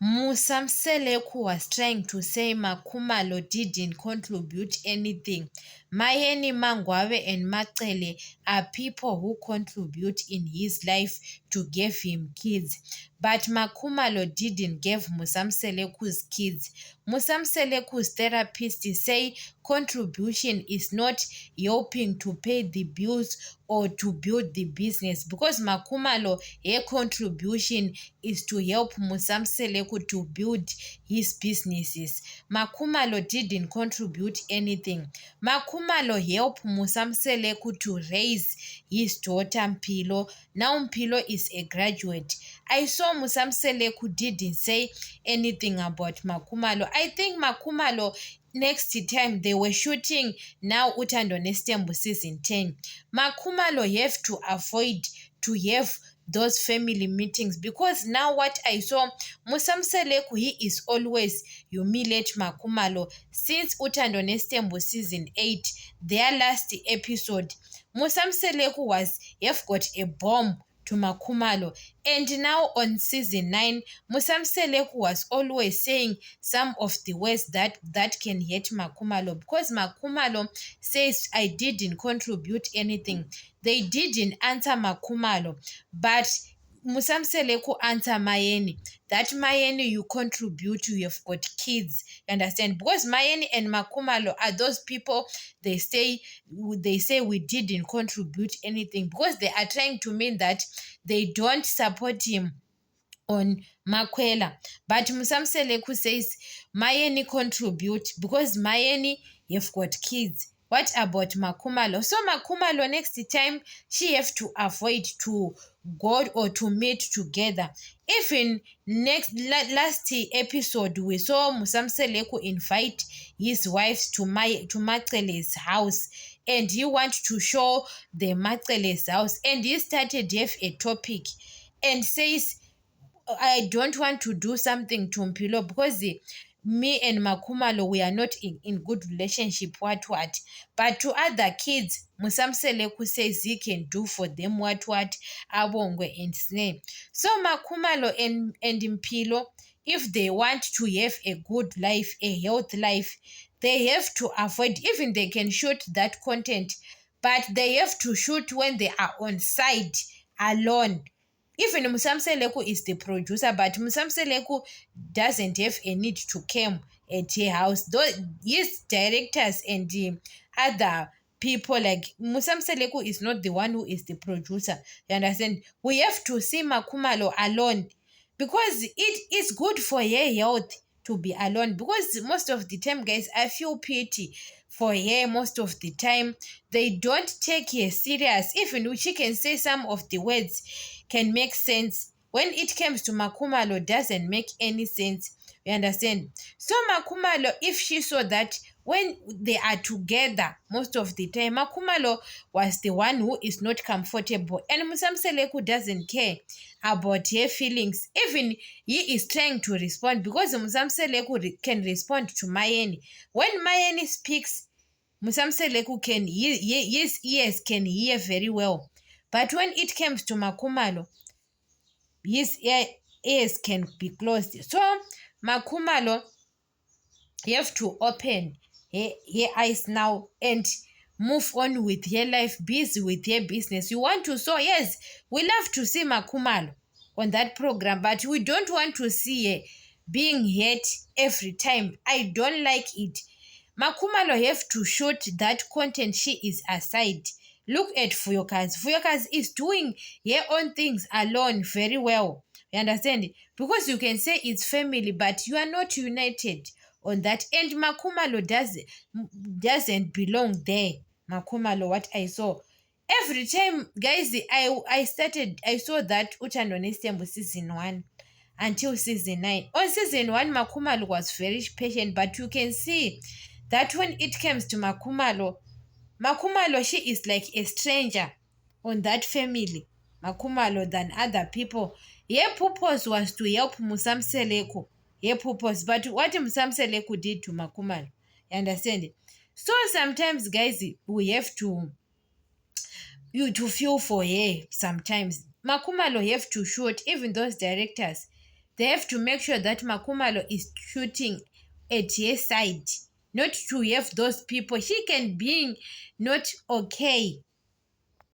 Musamseleku was trying to say Makumalo didn't contribute anything. Mayeni Mangwabe and Macele are people who contribute in his life to give him kids. But Makumalo didn't give Musamseleku's kids. Musamseleku's therapists say contribution is not helping to pay the bills or to build the business, because Makumalo, her contribution is to help Musamseleku to build his businesses. Makumalo didn't contribute anything. Makumalo helped Musamseleku to raise his daughter Mpilo. Now Mpilo is a graduate. I saw Musamseleku didn't say anything about Makumalo. I think Makumalo, next time they were shooting now Utando Nestembu season 10. Makumalo have to avoid to have those family meetings, because now what I saw, Musamseleku, he is always humiliate Makumalo. Since Utando Nestembu season 8, their last episode, Musamseleku was have got a bomb to Makumalo. And now on season 9, Musamseleku was always saying some of the words that can hurt Makumalo, because Makumalo says I didn't contribute anything. They didn't answer Makumalo, but Musamseleku answer Mayeni. That Mayeni, you contribute, you have got kids. You understand? Because Mayeni and Makumalo are those people, they say we didn't contribute anything, because they are trying to mean that they don't support him on Makwela. But Musamseleku says Mayeni contribute because Mayeni you've got kids. What about Makumalo? So Makumalo, next time she have to avoid to go or to meet together. Even last episode we saw Musamseleku invite his wives to Macele's house, and he want to show the Macele's house, and he started have a topic and says I don't want to do something to Mpilo because me and Makumalo, we are not in good relationship, what. But to other kids, Musamseleku says he can do for them what, Abongwe and Snake. So Makumalo and Mpilo, if they want to have a good life, a healthy life, they have to avoid, even they can shoot that content, but they have to shoot when they are on site alone. Even Musamseleku is the producer, but Musamseleku doesn't have a need to come at her house. Though his directors and other people, like Musamseleku is not the one who is the producer. You understand? We have to see Makumalo alone, because it is good for her health to be alone, because most of the time, guys, I feel pity for her. Most of the time they don't take her serious. Even she can say some of the words can make sense, when it comes to Makumalo doesn't make any sense. You understand? So Makumalo, if she saw that when they are together most of the time, Makumalo was the one who is not comfortable, and Musamseleku doesn't care about her feelings. Even he is trying to respond, because Musamseleku can respond to Mayeni. When Mayeni speaks, Musamseleku can his ears can hear very well. But when it comes to Makumalo, his ears can be closed. So Makumalo, you have to open her eyes now and move on with your life, busy with your business. You want to, so yes, we love to see Makumalo on that program, but we don't want to see her being hurt every time. I don't like it. Makumalo have to shoot that content. She is aside. Look at Fuyokazi. Fuyokazi is doing her own things alone very well. You understand? Because you can say it's family, but you are not united on that. And Makumalo doesn't belong there. Makumalo, what I saw. Every time, guys, I saw that Utando Nestembu season 1 until season 9. On season 1, Makumalo was very patient, but you can see that when it comes to Makumalo, she is like a stranger on that family, Makumalo, than other people. Her purpose was to help Musamseleku. Her purpose. But what Musamseleku did to Makumalo, you understand? So sometimes, guys, we have to feel for her sometimes. Makumalo have to shoot, even those directors, They have to make sure that Makumalo is shooting at her side, not to have those people. She can be not okay